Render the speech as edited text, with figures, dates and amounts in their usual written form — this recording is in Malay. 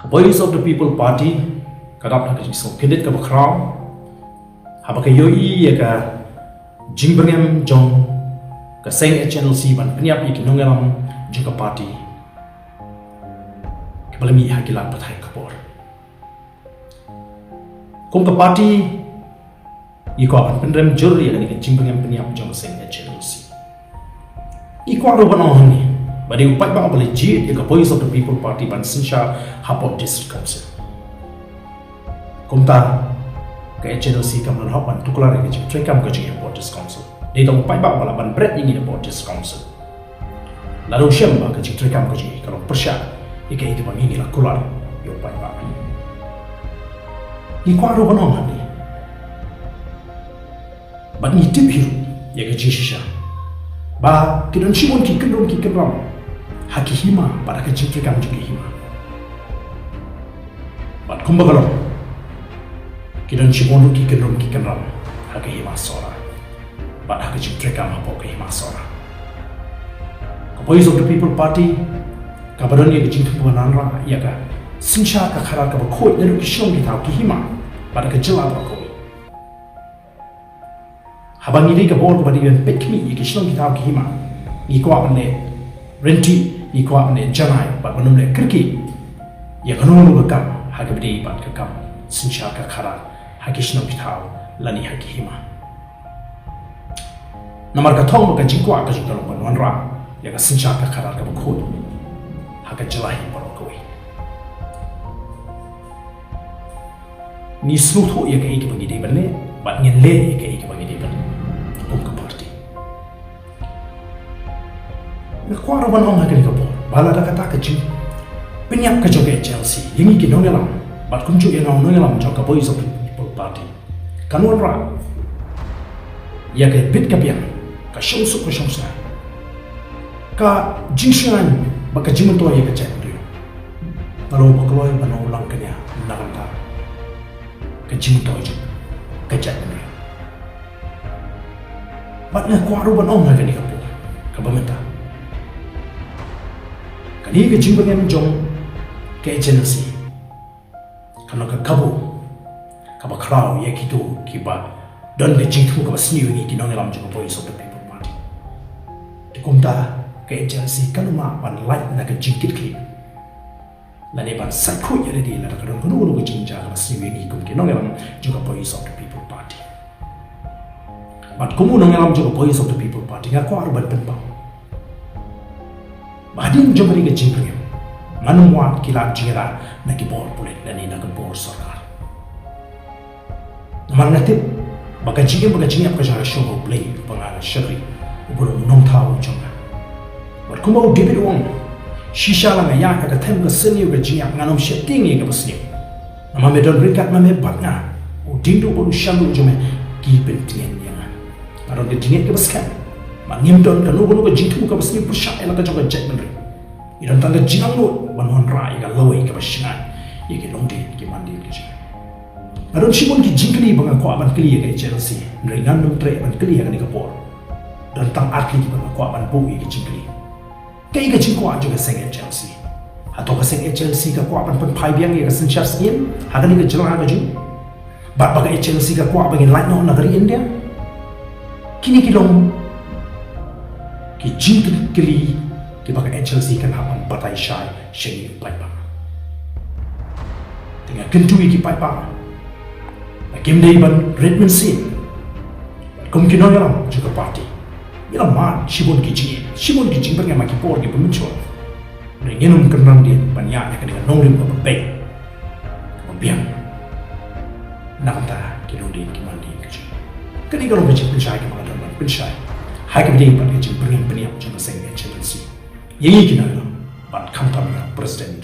Voice of the People Party kadap na kajisong kidit ka bakraw haba kayo Ïaka jing jong ka seng HNLC ban pynïap ikinongelam jing ka party kabalami hakilan patay kapor kung ka party iko ban pendrem juri ani ka jing pynïap jong seng HNLC iko ro banon ni badi upat ba boleh jid ka Voice of the People Party ban sinsha hapot district council kumta ka HNLC kaman hapan tukular ka jing trekam ka jing hapot district council dia tong upat ba bala ban bread ingin hapot district council lalu syam ba ka jing trekam ka jing kalau persya ika itu bang ingin kular yo upat ba ni kwa ro banon ni ban ni tip hiru ya ka jing shisha ba kidon shimon ki kendron haki hima pada kecil kam juga hima bat kumbagalo kidon shimon ki kendron haki hima sora bat haki kecil kam hapo ke hima sora Voice of the People Party kabadon ye kecil puanan ra Ïaka sinsha ka khara ka khoi daru ki shong ki tau ki hima pada kecil apa khoi habang ini ka bor ko badi ben pekmi ye ki shong ki tau ki hima ni ko apne renti iko apne janai bat manum le kirki ya kanunu bakam hagabdi bat kakam sinsha ka khara hakishno kitao lani hakihima namar ka thong ka jingwa ka jingalo banwanra ya ka sinsha ka khara ka bukhod haka jalahi parokoi ni slutho ya ka iki bangide banne bat ngin le ya ka iki bangide banne ka party na kwaro banong hakani ka bala da kata kecil pynïap ka joge HNLC yangi ki nongelam bat kunju ya nongelam joka Voice of the People Party kanun ra ya ke bit ka pian ka shongsu ka jingshan baka jimanto ya ka chat rio kalau kloi bano langkñia naganta ka jimanto ka chat rio bat na kwaro banong hakani ka BYNTA kani ka jing jong ka HNLC kano ka kabo ka ba kraw ya kito ki ba don ka jing ka ba sniu ni ki nongelam jong Voice of the People Party ti kumta ka HNLC kano ma ban light na ka jing kit ki la ne ban sai ko ya de la ka don ko no ka jing ja ka sniu ni ki nongelam jong Voice of the People Party bat kumu nongelam jong Voice of the People Party ga ko arban pen ba Badin jomari ke jingpring manumwa kilak jira na kibor pulit na ni na kibor sarkar namar ngati baka jingap ka jara show play pangana shari ubulu nong thaw jonga bat kuma David wong shisha la Ïaka ka them ka senior ka jingap nganom sheting ye ka basni nama me don rikat ma me batna u dindu bolu shalu jome ki pentien yang aron ke jingap ka baskan mangim don ka nugo jingtu ka basni persya ela ka jonga jet menri idan tanda jingang lo banwan ra ika lawai ka basyan ye ke longde ki mandi ki jing aron shimon ki jingli banga ko aban kli ka HNLC nringan dum tre aban kli ka ni ka por dan tang atli ki banga ko aban po ye ki jingli kai ka jing ko ajo ka seng HNLC ato ka seng HNLC ka ko aban pen phai biang ye ka sin chas in ha ka ni ka jala ka jing bat baga HNLC ka ko aban in light no nagari India kini ki long ki jingli ki baka HNLC kan hapan patay shai shai paipa dengan kentui ki paipa akim dei ban redman sin kum ki noyaram juga party ila man shibon ki jing bang maki por ki pemuncul ngenum kenang dia banyak ya dengan nongrim ka baik biang nakata ki nongdim ki mandi ki kani kalau bijik penshai ki mga ban penshai hai ka dei ban ki jing pynïap jong seng HNLC Yangi kinala bat kamtamya president